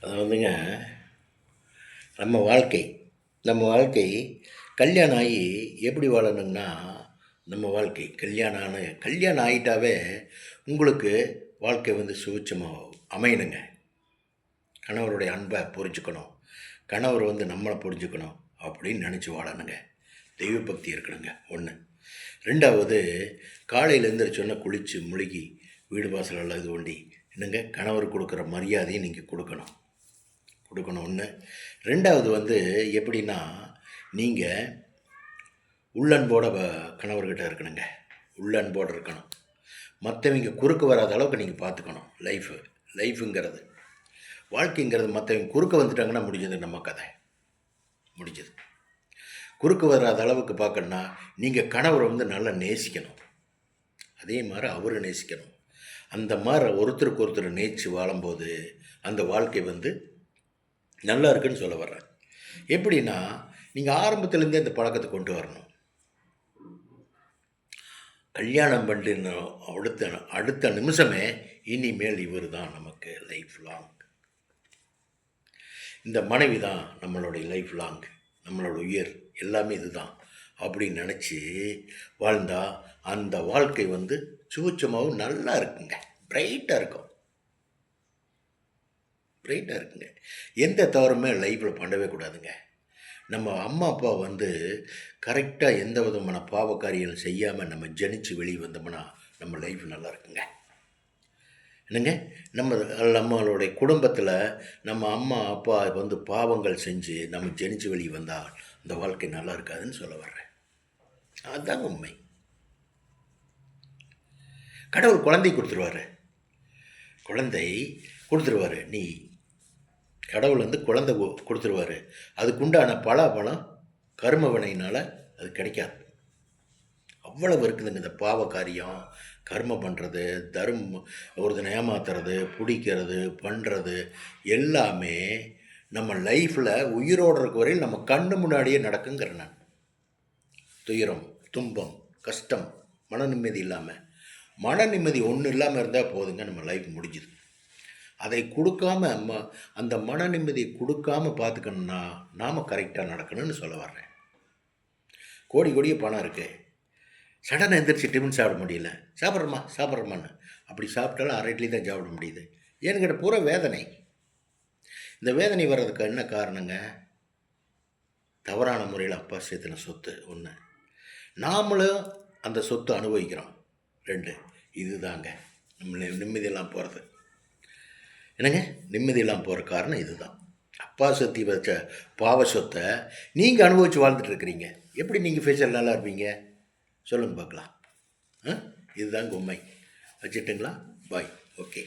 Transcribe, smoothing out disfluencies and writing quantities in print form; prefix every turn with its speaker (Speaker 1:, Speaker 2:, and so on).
Speaker 1: அது வந்துங்க, நம்ம வாழ்க்கை நம்ம வாழ்க்கை கல்யாணம் ஆகி எப்படி வாழணுங்கன்னா, நம்ம வாழ்க்கை கல்யாணம் ஆகிட்டாவே உங்களுக்கு வாழ்க்கை வந்து சுவிட்சமாக அமையணுங்க. கணவருடைய அன்பை புரிஞ்சுக்கணும், கணவர் வந்து நம்மளை புரிஞ்சுக்கணும் அப்படின்னு நினச்சி வாழணுங்க. தெய்வ பக்தி இருக்கணுங்க ஒன்று. ரெண்டாவது, காலையில் எழுந்திரிச்சோன்னே குளித்து முழுகி வீடு வாசலெல்லாம் இது பண்ணி என்னங்க கணவர் கொடுக்குற மரியாதையை நீங்கள் கொடுக்கணும் ஒன்று. ரெண்டாவது வந்து எப்படின்னா, நீங்கள் உள்ளன்போட கணவர்கிட்ட இருக்கணுங்க. உள்ளன்போடு இருக்கணும். மற்றவங்க குறுக்க வராத அளவுக்கு நீங்கள் பார்த்துக்கணும். லைஃபுங்கிறது, வாழ்க்கைங்கிறது மற்றவங்க குறுக்க வந்துட்டாங்கன்னா முடிஞ்சது, நம்ம கதை முடிஞ்சது. குறுக்க வராத அளவுக்கு பார்க்கணுன்னா நீங்கள் கணவரை வந்து நல்லா நேசிக்கணும். அதே மாதிரி அவரை நேசிக்கணும். அந்த மாதிரி ஒருத்தருக்கு ஒருத்தர் நேசித்து வாழும்போது அந்த வாழ்க்கை வந்து நல்லா இருக்குன்னு சொல்ல வர்றேன். எப்படின்னா, நீங்கள் ஆரம்பத்துலேருந்தே இந்த பழக்கத்தை கொண்டு வரணும். கல்யாணம் பண்ணின அடுத்த நிமிஷமே இனிமேல் இவர் தான் நமக்கு லைஃப் லாங், இந்த மனைவி தான் நம்மளுடைய லைஃப் லாங், நம்மளோட உயிர் எல்லாமே இதுதான் அப்படின்னு நினச்சி வாழ்ந்தால் அந்த வாழ்க்கை வந்து சுவிட்சமாகவும் நல்லா இருக்குங்க. பிரைட்டாக இருக்குங்க. எந்த தவறுமே லைஃப்பில் பண்ணவே கூடாதுங்க. நம்ம அம்மா அப்பா வந்து கரெக்டாக எந்த விதமான பாவக்காரியம் செய்யாமல் நம்ம ஜனித்து வெளியே வந்தோம்னா நம்ம லைஃப் நல்லா இருக்குங்க. என்னங்க, நம்மளுடைய குடும்பத்தில் நம்ம அம்மா அப்பா வந்து பாவங்கள் செஞ்சு நம்ம ஜனித்து வெளியே வந்தால் அந்த வாழ்க்கை நல்லா இருக்காதுன்னு சொல்ல வர்றேன். அதுதான் உண்மை. கடவுள் குழந்தை கொடுத்துருவாரு. நீ கடவுள் வந்து குழந்தை கொடுத்துருவாரு. அதுக்குண்டான பலம் கர்ம வினையினால் அது கிடைக்காது. அவ்வளவு இருக்குதுங்க. இந்த பாவ காரியம், கர்மம் பண்ணுறது, ஒருத்தனை ஏமாத்துறது, பிடிக்கிறது, பண்ணுறது எல்லாமே நம்ம லைஃப்பில் உயிரோடு இருக்க வரையில் நம்ம கண்ணு முன்னாடியே நடக்குங்கிறேன் நான். துயரம், துன்பம், கஷ்டம், மன நிம்மதி ஒன்றும் இல்லாமல் இருந்தால் போதுங்க, நம்ம லைஃப் முடிஞ்சுது. அதை கொடுக்காம அந்த மன நிம்மதியை கொடுக்காம பார்த்துக்கணுன்னா நாம் கரெக்டாக நடக்கணும்னு சொல்ல வர்றேன். கோடியே பணம் இருக்குது, சடனாக எந்திரிச்சு டிஃபன் சாப்பிட முடியல, சாப்பிட்றோமான்னு அப்படி சாப்பிட்டாலும் அரை இட்லி தான் சாப்பிட முடியுது. ஏன்னு பூரா வேதனை. இந்த வேதனை வர்றதுக்கு என்ன காரணங்க? தவறான முறையில் அப்பா சேர்த்துன சொத்து ஒன்று, நாமளும் அந்த சொத்து அனுபவிக்கிறோம் 2. இதுதாங்க நம்ம நிம்மதியெல்லாம் போகிறது. என்னங்க, நிம்மதியெல்லாம் போகிற காரணம் இதுதான். அப்பா சொத்தி வச்ச பாவ சொத்தை நீங்கள் அனுபவித்து வாழ்ந்துட்டு இருக்கிறீங்க. எப்படி நீங்கள் ஃபியூச்சர் நல்லா இருப்பீங்க சொல்லுங்கள் பார்க்கலாம். இதுதாங்க உண்மை. வச்சுட்டுங்களா? பாய். ஓகே.